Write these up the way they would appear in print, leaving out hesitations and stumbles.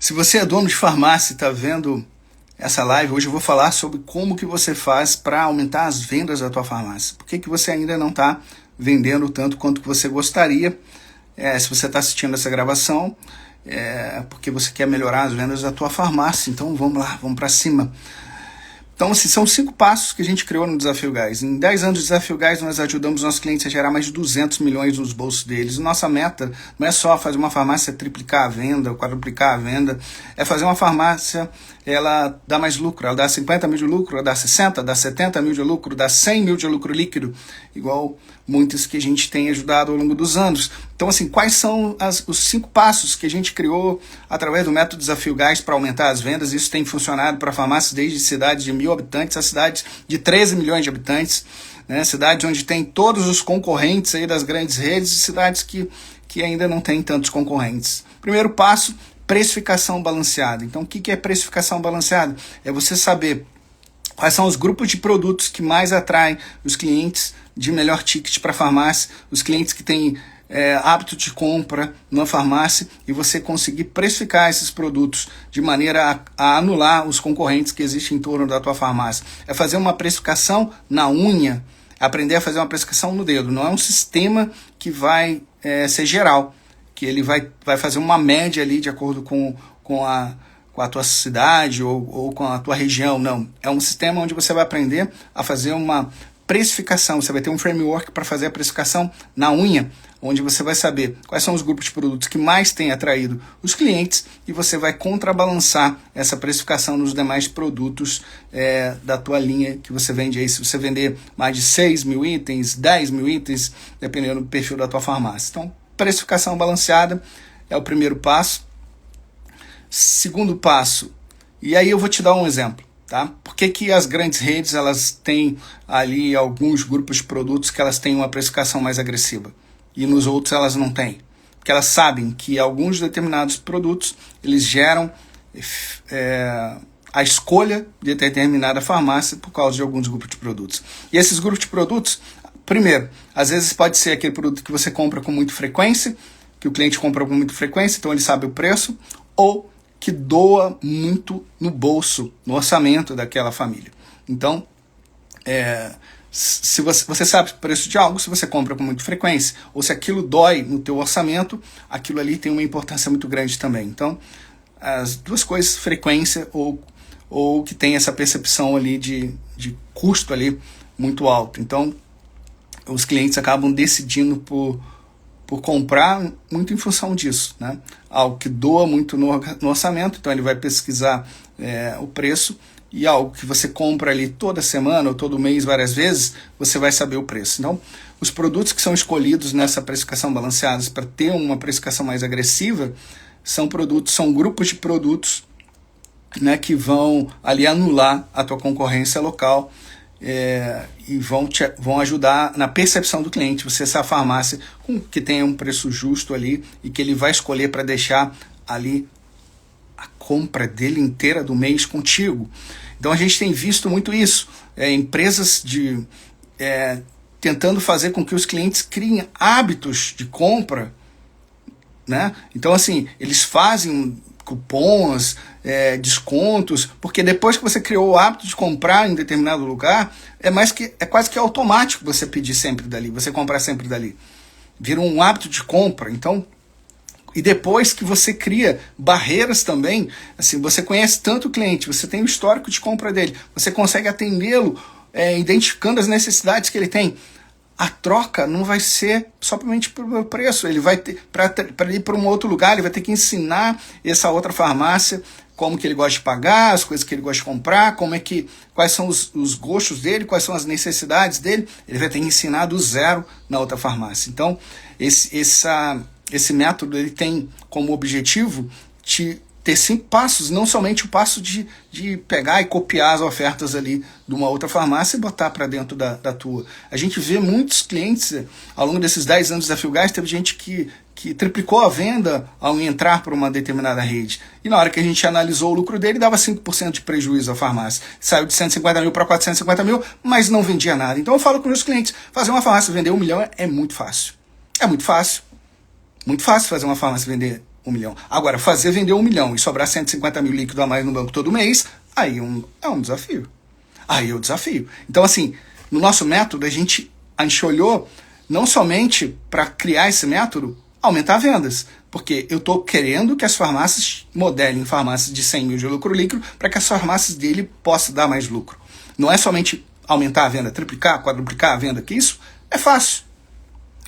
Se você é dono de farmácia e está vendo essa live, hoje eu vou falar sobre como que você faz para aumentar as vendas da tua farmácia. Por que que você ainda não está vendendo tanto quanto que você gostaria? Se você está assistindo essa gravação, porque você quer melhorar as vendas da tua farmácia. Então vamos lá, vamos para cima. Então, assim, são 5 passos que a gente criou no Desafio Gás. Em 10 anos de Desafio Gás, nós ajudamos nossos clientes a gerar mais de 200 milhões nos bolsos deles. E nossa meta não é só fazer uma farmácia triplicar a venda, quadruplicar a venda, é fazer uma farmácia, ela dá mais lucro, ela dá 50 mil de lucro, ela dá 60, dá 70 mil de lucro, dá 100 mil de lucro líquido, igual muitas que a gente tem ajudado ao longo dos anos. Então, assim, quais são os 5 passos que a gente criou através do método Desafio Gás para aumentar as vendas? Isso tem funcionado para farmácias desde cidades de 1.000 habitantes a cidades de 13 milhões de habitantes, né? Cidades onde tem todos os concorrentes aí das grandes redes e cidades que ainda não tem tantos concorrentes. Primeiro passo, precificação balanceada. Então, o que é precificação balanceada? É você saber quais são os grupos de produtos que mais atraem os clientes de melhor ticket para a farmácia, os clientes que têm hábito de compra na farmácia, e você conseguir precificar esses produtos de maneira a anular os concorrentes que existem em torno da tua farmácia. É fazer uma precificação na unha, aprender a fazer uma precificação no dedo. Não é um sistema que vai ser geral, que ele vai fazer uma média ali de acordo com a tua cidade ou com a tua região. Não, é um sistema onde você vai aprender a fazer uma precificação. Você vai ter um framework para fazer a precificação na unha, onde você vai saber quais são os grupos de produtos que mais têm atraído os clientes, e você vai contrabalançar essa precificação nos demais produtos da tua linha que você vende aí. Se você vender mais de 6 mil itens, 10 mil itens, dependendo do perfil da tua farmácia. Então, precificação balanceada é o primeiro passo. Segundo passo, e aí eu vou te dar um exemplo. Tá? Por que as grandes redes elas têm ali alguns grupos de produtos que elas têm uma precificação mais agressiva e nos outros elas não têm? Porque elas sabem que alguns determinados produtos eles geram a escolha de determinada farmácia por causa de alguns grupos de produtos. E esses grupos de produtos, primeiro, às vezes pode ser aquele produto que você compra com muita frequência, que o cliente compra com muita frequência, então ele sabe o preço, ou que doa muito no bolso, no orçamento daquela família. Então, se você sabe o preço de algo, se você compra com muita frequência, ou se aquilo dói no teu orçamento, aquilo ali tem uma importância muito grande também. Então, as duas coisas, frequência ou que tem essa percepção ali de custo ali muito alto. Então, os clientes acabam decidindo por comprar muito em função disso, né? Algo que doa muito no orçamento, então ele vai pesquisar o preço, e algo que você compra ali toda semana ou todo mês, várias vezes, você vai saber o preço. Então, os produtos que são escolhidos nessa precificação balanceada para ter uma precificação mais agressiva são grupos de produtos, né, que vão ali anular a tua concorrência local, e vão ajudar na percepção do cliente. Você é essa farmácia que tenha um preço justo ali e que ele vai escolher para deixar ali a compra dele inteira do mês contigo. Então a gente tem visto muito isso, empresas tentando fazer com que os clientes criem hábitos de compra, né? Então, assim, eles fazem cupons, descontos, porque depois que você criou o hábito de comprar em determinado lugar, é quase que automático você pedir sempre dali, você comprar sempre dali. Vira um hábito de compra. Então, e depois que você cria barreiras também, assim, você conhece tanto o cliente, você tem o histórico de compra dele, você consegue atendê-lo, identificando as necessidades que ele tem. A troca não vai ser somente pelo preço, ele vai ter, para ir para um outro lugar, ele vai ter que ensinar essa outra farmácia como que ele gosta de pagar, as coisas que ele gosta de comprar, quais são os gostos dele, quais são as necessidades dele, ele vai ter que ensinar do zero na outra farmácia. Então, esse método ele tem como objetivo ter 5 passos, não somente o passo de pegar e copiar as ofertas ali de uma outra farmácia e botar para dentro da tua. A gente vê muitos clientes, ao longo desses 10 anos de Desafio Gás, teve gente que triplicou a venda ao entrar por uma determinada rede. E na hora que a gente analisou o lucro dele, dava 5% de prejuízo à farmácia. Saiu de 150 mil para 450 mil, mas não vendia nada. Então eu falo com os meus clientes, fazer uma farmácia vender 1 milhão é muito fácil. É muito fácil. Muito fácil fazer uma farmácia vender 1 milhão. Agora, fazer vender 1 milhão e sobrar 150 mil líquido a mais no banco todo mês, aí é um desafio. Aí é o desafio. Então, assim, no nosso método, a gente olhou não somente para criar esse método, aumentar vendas. Porque eu estou querendo que as farmácias modelem farmácias de 100 mil de lucro líquido para que as farmácias dele possam dar mais lucro. Não é somente aumentar a venda, triplicar, quadruplicar a venda, que isso é fácil.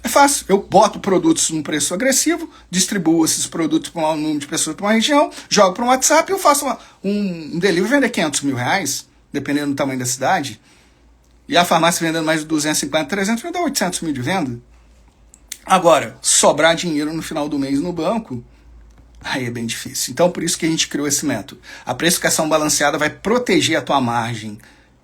É fácil. Eu boto produtos num preço agressivo, distribuo esses produtos para um número de pessoas para uma região, jogo para um WhatsApp e eu faço um delivery vender 500 mil reais, dependendo do tamanho da cidade. E a farmácia vendendo mais de 250, 300 mil, dá 800 mil de venda. Agora, sobrar dinheiro no final do mês no banco, aí é bem difícil. Então, por isso que a gente criou esse método. A precificação balanceada vai proteger a tua margem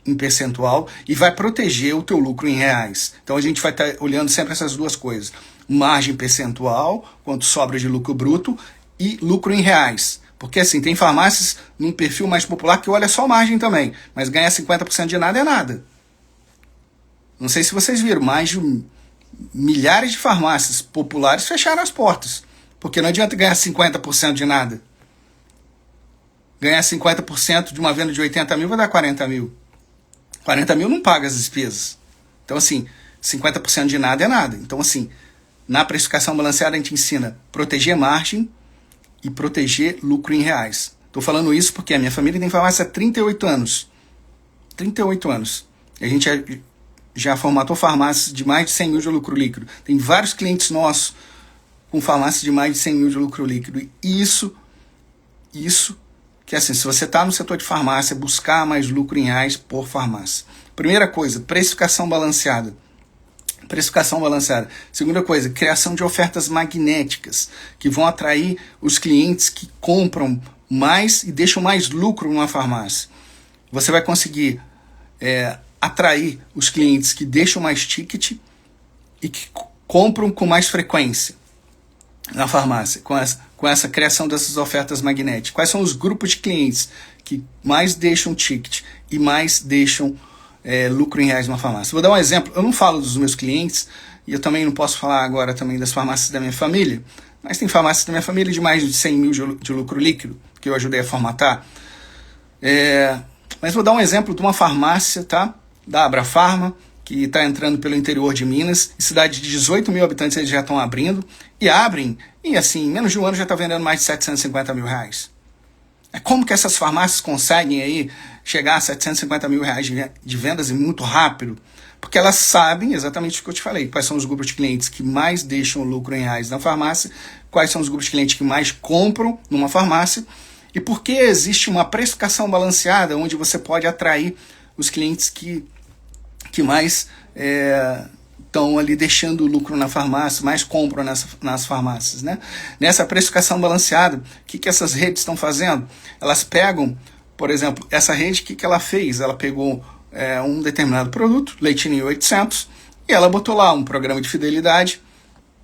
em percentual e vai proteger o teu lucro em reais. Então, a gente vai estar olhando sempre essas duas coisas. Margem percentual, quanto sobra de lucro bruto, e lucro em reais. Porque, assim, tem farmácias num perfil mais popular que olha só margem também, mas ganhar 50% de nada é nada. Não sei se vocês viram, mais de milhares de farmácias populares fecharam as portas. Porque não adianta ganhar 50% de nada. Ganhar 50% de uma venda de 80 mil vai dar 40 mil. 40 mil não paga as despesas. Então, assim, 50% de nada é nada. Então, assim, na precificação balanceada a gente ensina proteger margem e proteger lucro em reais. Estou falando isso porque a minha família tem farmácia há 38 anos. 38 anos. E a gente já formatou farmácias de mais de 100 mil de lucro líquido. Tem vários clientes nossos com farmácias de mais de 100 mil de lucro líquido. E isso, que assim, se você está no setor de farmácia, buscar mais lucro em reais por farmácia. Primeira coisa, precificação balanceada. Precificação balanceada. Segunda coisa, criação de ofertas magnéticas, que vão atrair os clientes que compram mais e deixam mais lucro numa farmácia. Você vai conseguir atrair os clientes que deixam mais ticket e que compram com mais frequência na farmácia, com essa criação dessas ofertas magnéticas. Quais são os grupos de clientes que mais deixam ticket e mais deixam lucro em reais numa farmácia? Vou dar um exemplo. Eu não falo dos meus clientes e eu também não posso falar agora também das farmácias da minha família, mas tem farmácias da minha família de mais de 100 mil de lucro líquido que eu ajudei a formatar. Mas vou dar um exemplo de uma farmácia, tá? Da Abrafarma, que está entrando pelo interior de Minas, em cidade de 18 mil habitantes eles já estão abrindo, e abrem, e assim, em menos de um ano já está vendendo mais de 750 mil reais. Como que essas farmácias conseguem aí chegar a 750 mil reais de vendas e muito rápido? Porque elas sabem exatamente o que eu te falei, quais são os grupos de clientes que mais deixam lucro em reais na farmácia, quais são os grupos de clientes que mais compram numa farmácia, e por que existe uma precificação balanceada onde você pode atrair os clientes que mais estão ali deixando lucro na farmácia, mais compram nas farmácias, né? Nessa precificação balanceada, o que essas redes estão fazendo? Elas pegam, por exemplo, essa rede, o que ela fez? Ela pegou um determinado produto, Leitinho 800, e ela botou lá um programa de fidelidade.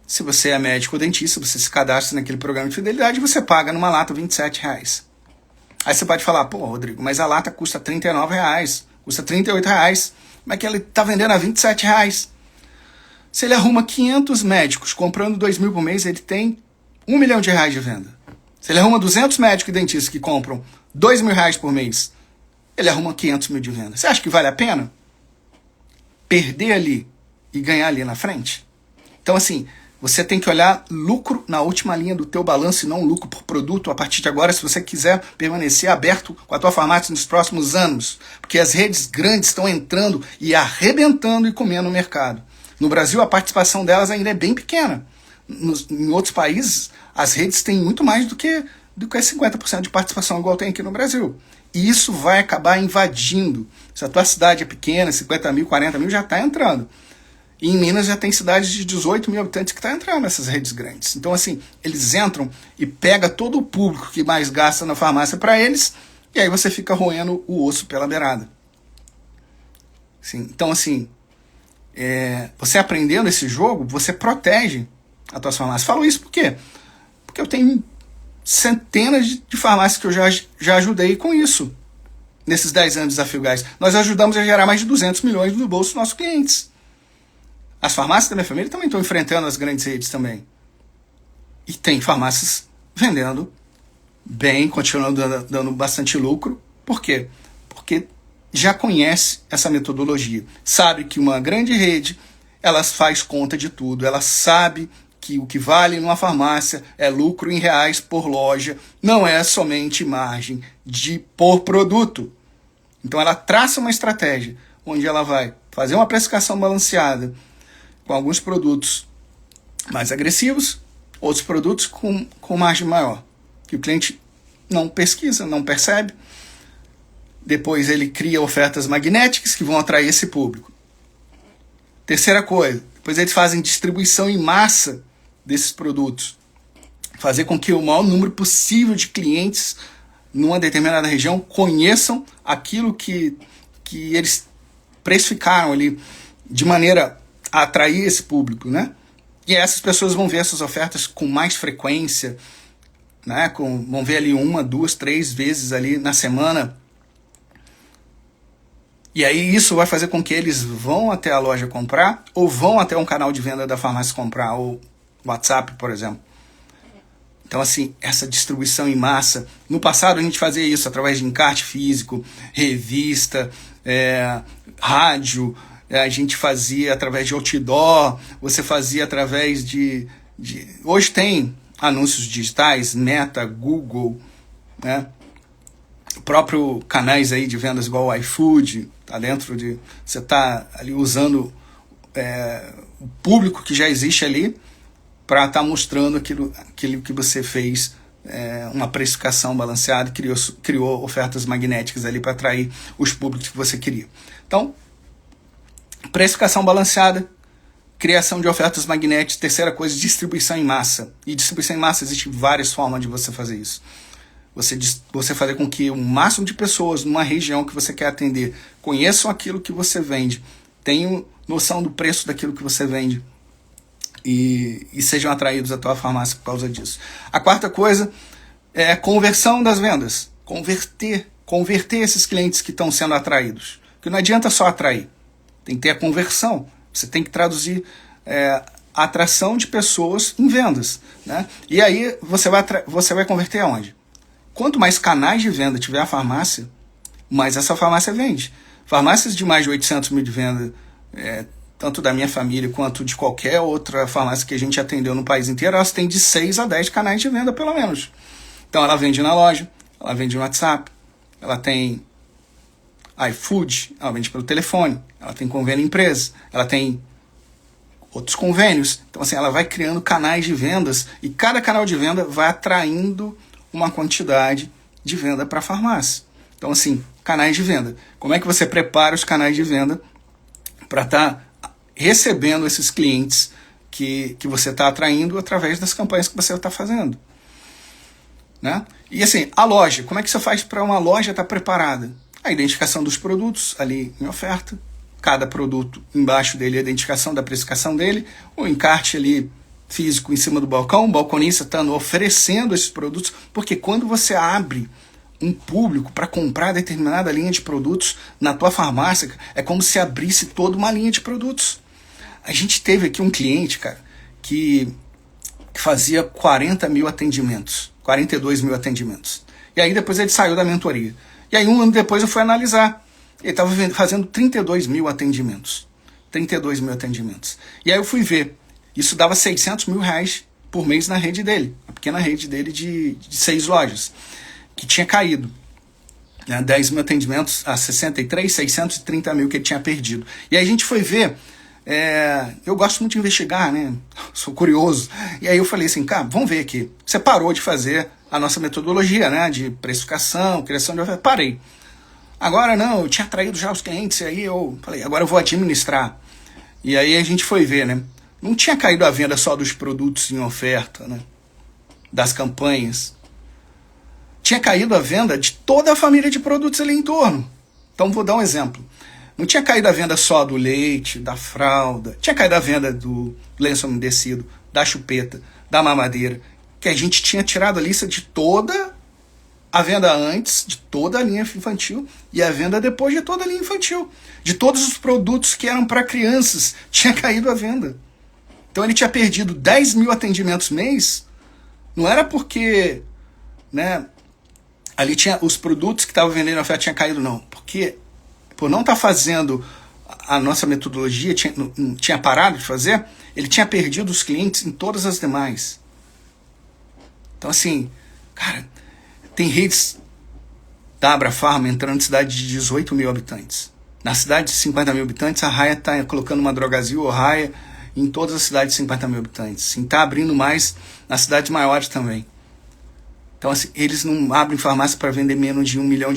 Se você é médico ou dentista, você se cadastra naquele programa de fidelidade e você paga numa lata R$27. Aí você pode falar, pô, Rodrigo, mas a lata custa R$39, custa R$38. Como é que ele está vendendo a R$27? Se ele arruma 500 médicos comprando 2 mil por mês, ele tem R$1 milhão de venda. Se ele arruma 200 médicos e dentistas que compram R$2 mil por mês, ele arruma 500 mil de venda. Você acha que vale a pena perder ali e ganhar ali na frente? Então, assim, você tem que olhar lucro na última linha do teu balanço e não lucro por produto a partir de agora, se você quiser permanecer aberto com a tua farmácia nos próximos anos. Porque as redes grandes estão entrando e arrebentando e comendo o mercado. No Brasil, a participação delas ainda é bem pequena. Em outros países, as redes têm muito mais do que 50% de participação, igual tem aqui no Brasil. E isso vai acabar invadindo. Se a tua cidade é pequena, 50 mil, 40 mil, já está entrando. E em Minas já tem cidades de 18 mil habitantes que estão entrando nessas redes grandes. Então, assim, eles entram e pega todo o público que mais gasta na farmácia para eles, e aí você fica roendo o osso pela beirada. Então, assim, você aprendendo esse jogo, você protege a tua farmácia. Falo isso por quê? Porque eu tenho centenas de farmácias que eu já ajudei com isso. Nesses 10 anos de Desafio Gás. Nós ajudamos a gerar mais de 200 milhões no bolso dos nossos clientes. As farmácias da minha família também estão enfrentando as grandes redes também. E tem farmácias vendendo bem, continuando dando bastante lucro. Por quê? Porque já conhece essa metodologia. Sabe que uma grande rede, ela faz conta de tudo. Ela sabe que o que vale numa farmácia é lucro em reais por loja, não é somente margem por produto. Então ela traça uma estratégia onde ela vai fazer uma precificação balanceada com alguns produtos mais agressivos, outros produtos com margem maior, que o cliente não pesquisa, não percebe. Depois ele cria ofertas magnéticas que vão atrair esse público. Terceira coisa, depois eles fazem distribuição em massa desses produtos. Fazer com que o maior número possível de clientes numa determinada região conheçam aquilo que eles precificaram ali, de maneira a atrair esse público, né? E essas pessoas vão ver essas ofertas com mais frequência, né? Vão ver ali 1, 2, 3 vezes ali na semana. E aí isso vai fazer com que eles vão até a loja comprar, ou vão até um canal de venda da farmácia comprar, ou WhatsApp, por exemplo. Então, assim, essa distribuição em massa. No passado a gente fazia isso através de encarte físico, revista, rádio, a gente fazia através de outdoor, você fazia através de... Hoje tem anúncios digitais, Meta, Google, né? O próprio canais aí de vendas igual o iFood, tá dentro de... Você está ali usando o público que já existe ali para estar mostrando aquilo que você fez, uma precificação balanceada, criou ofertas magnéticas ali para atrair os públicos que você queria. Então, precificação balanceada, criação de ofertas magnéticas. Terceira coisa, distribuição em massa. E distribuição em massa, existe várias formas de você fazer isso. Você fazer com que o máximo de pessoas numa região que você quer atender conheçam aquilo que você vende, tenham noção do preço daquilo que você vende e sejam atraídos à tua farmácia por causa disso. A quarta coisa é conversão das vendas. Converter esses clientes que estão sendo atraídos. Porque não adianta só atrair, tem que ter a conversão. Você tem que traduzir a atração de pessoas em vendas, né? E aí você vai converter aonde? Quanto mais canais de venda tiver a farmácia, mais essa farmácia vende. Farmácias de mais de 800 mil de venda, tanto da minha família quanto de qualquer outra farmácia que a gente atendeu no país inteiro, elas têm de 6 a 10 canais de venda, pelo menos. Então ela vende na loja, ela vende no WhatsApp, ela tem iFood, ela vende pelo telefone, ela tem convênio em empresa, ela tem outros convênios. Então assim, ela vai criando canais de vendas e cada canal de venda vai atraindo uma quantidade de venda para a farmácia. Então assim, canais de venda. Como é que você prepara os canais de venda para estar recebendo esses clientes que você está atraindo através das campanhas que você está fazendo, né? E assim, a loja, como é que você faz para uma loja estar preparada? A identificação dos produtos ali em oferta, cada produto embaixo dele, a identificação da precificação dele, o encarte ali físico em cima do balcão, o balconista estando oferecendo esses produtos, porque quando você abre um público para comprar determinada linha de produtos na tua farmácia, é como se abrisse toda uma linha de produtos. A gente teve aqui um cliente, cara, que fazia 40 mil atendimentos, 42 mil atendimentos. E aí depois ele saiu da mentoria. E aí um ano depois eu fui analisar. Ele estava fazendo 32 mil atendimentos. 32 mil atendimentos. E aí eu fui ver. Isso dava 600 mil reais por mês na rede dele. A pequena rede dele de 6 lojas. Que tinha caído. 10 mil atendimentos a 63, 630 mil que ele tinha perdido. E aí a gente foi ver. Eu gosto muito de investigar, né? Sou curioso. E aí eu falei assim, cara, vamos ver aqui. Você parou de fazer a nossa metodologia, né? De precificação, criação de oferta. Parei. Agora não, eu tinha atraído já os clientes. E aí eu falei, agora eu vou administrar. E aí a gente foi ver, né? Não tinha caído a venda só dos produtos em oferta, né? Das campanhas. Tinha caído a venda de toda a família de produtos ali em torno. Então vou dar um exemplo. Não tinha caído a venda só do leite, da fralda. Tinha caído a venda do lenço umedecido, da chupeta, da mamadeira. Que a gente tinha tirado a lista de toda a venda antes, de toda a linha infantil, e a venda depois de toda a linha infantil. De todos os produtos que eram para crianças, tinha caído a venda. Então ele tinha perdido 10 mil atendimentos mês Não era porque, né, ali tinha os produtos que estavam vendendo na oferta tinha caído, não. Porque por não estar fazendo a nossa metodologia, tinha parado de fazer, ele tinha perdido os clientes em todas as demais. Então assim, cara, tem redes da Abrafarma entrando em cidade de 18 mil habitantes. Na cidade de 50 mil habitantes, a Raia está colocando uma Drogazil ou Raia em todas as cidades de 50 mil habitantes. E está abrindo mais nas cidades maiores também. Então, assim, eles não abrem farmácia para vender menos de R$1 milhão.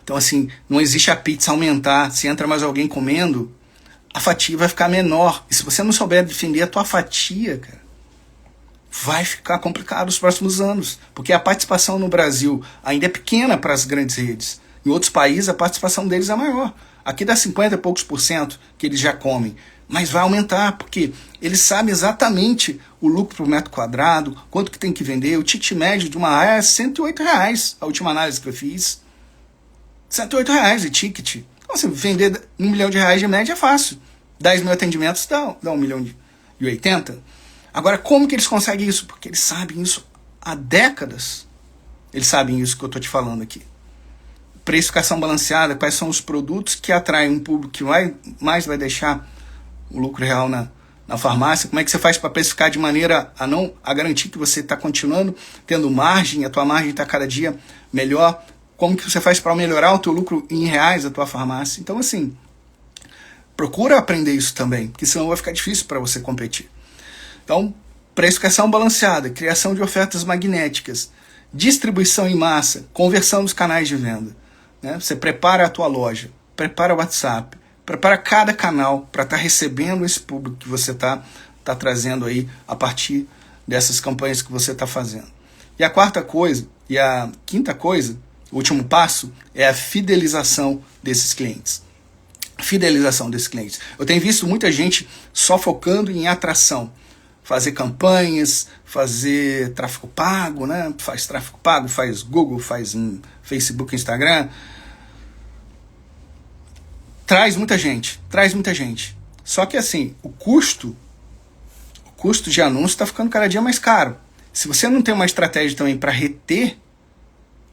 Então, assim, não existe a pizza aumentar. Se entra mais alguém comendo, a fatia vai ficar menor. E se você não souber defender a tua fatia, cara, vai ficar complicado nos próximos anos. Porque a participação no Brasil ainda é pequena para as grandes redes. Em outros países, a participação deles é maior. Aqui dá 50 e poucos % que eles já comem. Mas vai aumentar, porque eles sabem exatamente o lucro por metro quadrado, quanto que tem que vender. O ticket médio de uma área é R$108, a última análise que eu fiz. R$108 de ticket. Então, assim, vender R$1 milhão de média é fácil. 10 mil atendimentos dá R$1,80 milhão. Agora, como que eles conseguem isso? Porque eles sabem isso há décadas. Eles sabem isso que eu estou te falando aqui. Precificação balanceada, quais são os produtos que atraem um público que mais vai deixar o lucro real na farmácia, como é que você faz para precificar de maneira a garantir que você está continuando tendo margem, a tua margem está cada dia melhor, como que você faz para melhorar o teu lucro em reais da tua farmácia. Então, assim, procura aprender isso também, porque senão vai ficar difícil para você competir. Então, precificação balanceada, criação de ofertas magnéticas, distribuição em massa, conversão dos canais de venda. Né? Você prepara a tua loja, prepara o WhatsApp, prepara cada canal para estar recebendo esse público que você tá trazendo aí a partir dessas campanhas que você está fazendo. E a quarta coisa, e a quinta coisa, o último passo, é a fidelização desses clientes. Fidelização desses clientes. Eu tenho visto muita gente só focando em atração. Fazer campanhas, fazer tráfego pago, né? Faz tráfego pago, faz Google, faz Facebook, Instagram. Traz muita gente. Só que assim, o custo de anúncio está ficando cada dia mais caro. Se você não tem uma estratégia também para reter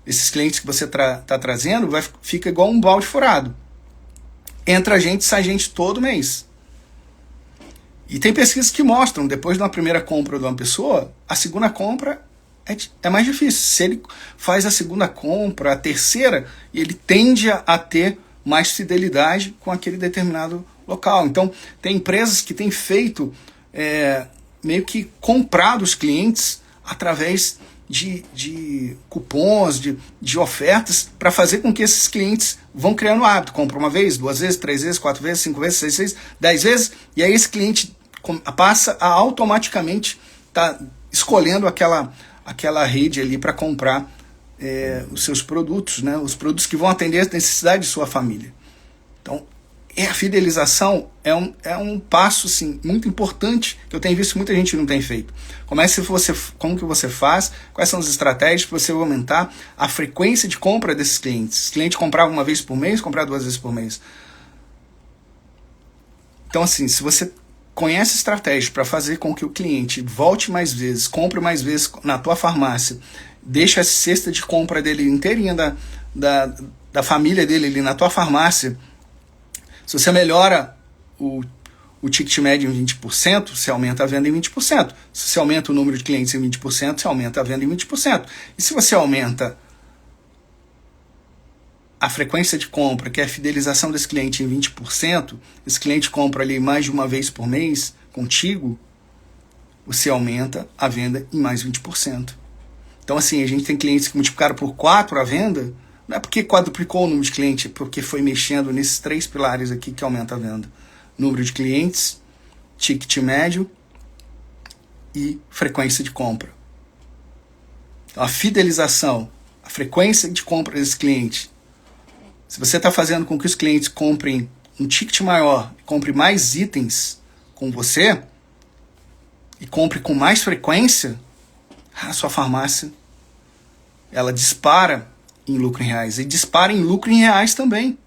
esses clientes que você está trazendo, fica igual um balde furado. Entra gente, sai gente todo mês. E tem pesquisas que mostram, depois de uma primeira compra de uma pessoa, a segunda compra é mais difícil. Se ele faz a segunda compra, a terceira, ele tende a ter mais fidelidade com aquele determinado local. Então, tem empresas que têm feito, meio que comprado os clientes através de cupons, de ofertas, para fazer com que esses clientes vão criando hábito. Compra uma vez, 2 vezes, 3 vezes, 4 vezes, 5 vezes, 6 vezes, 10 vezes, e aí esse cliente passa a automaticamente estar escolhendo aquela rede ali para comprar os seus produtos, né? Os produtos que vão atender as necessidades de sua família. Então, a fidelização é um passo assim, muito importante que eu tenho visto que muita gente não tem feito. Como que você faz, quais são as estratégias para você aumentar a frequência de compra desses clientes. Esse cliente comprava uma vez por mês, comprar 2 vezes por mês. Então, assim, se você conhece estratégias para fazer com que o cliente volte mais vezes, compre mais vezes na tua farmácia, deixa a cesta de compra dele inteirinha da família dele ali na tua farmácia, se você melhora o ticket médio em 20%, você aumenta a venda em 20%. Se você aumenta o número de clientes em 20%, você aumenta a venda em 20%. E se você aumenta a frequência de compra, que é a fidelização desse cliente em 20%, esse cliente compra ali mais de uma vez por mês contigo, você aumenta a venda em mais 20%. Então, assim, a gente tem clientes que multiplicaram por 4 a venda, não é porque quadruplicou o número de clientes, é porque foi mexendo nesses 3 pilares aqui que aumenta a venda. Número de clientes, ticket médio e frequência de compra. Então, a fidelização, a frequência de compra desse cliente. Se você está fazendo com que os clientes comprem um ticket maior, compre mais itens com você e compre com mais frequência, a sua farmácia ela dispara em lucro em reais. E dispara em lucro em reais também.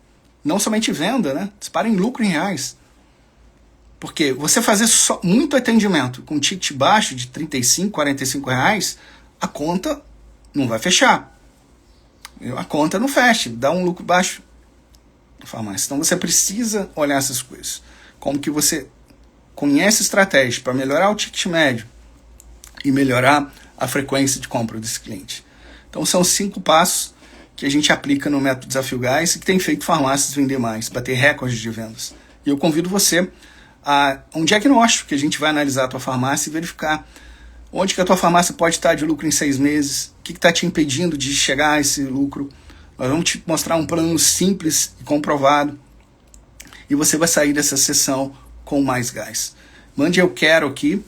Não somente venda, né? Dispara em lucro em reais. Porque você fazer só muito atendimento com ticket baixo de 35, 45 reais, a conta não vai fechar. A conta não fecha, dá um lucro baixo na farmácia. Então você precisa olhar essas coisas. Como que você conhece estratégias para melhorar o ticket médio e melhorar a frequência de compra desse cliente. Então são 5 passos que a gente aplica no método Desafio Gás e que tem feito farmácias vender mais, bater recordes de vendas. E eu convido você a um diagnóstico que a gente vai analisar a tua farmácia e verificar onde que a tua farmácia pode estar de lucro em 6 meses, o que está te impedindo de chegar a esse lucro. Nós vamos te mostrar um plano simples e comprovado e você vai sair dessa sessão com mais gás. Mande eu quero aqui,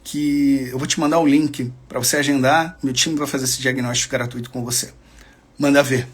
que eu vou te mandar o link para você agendar, meu time vai fazer esse diagnóstico gratuito com você. Manda ver.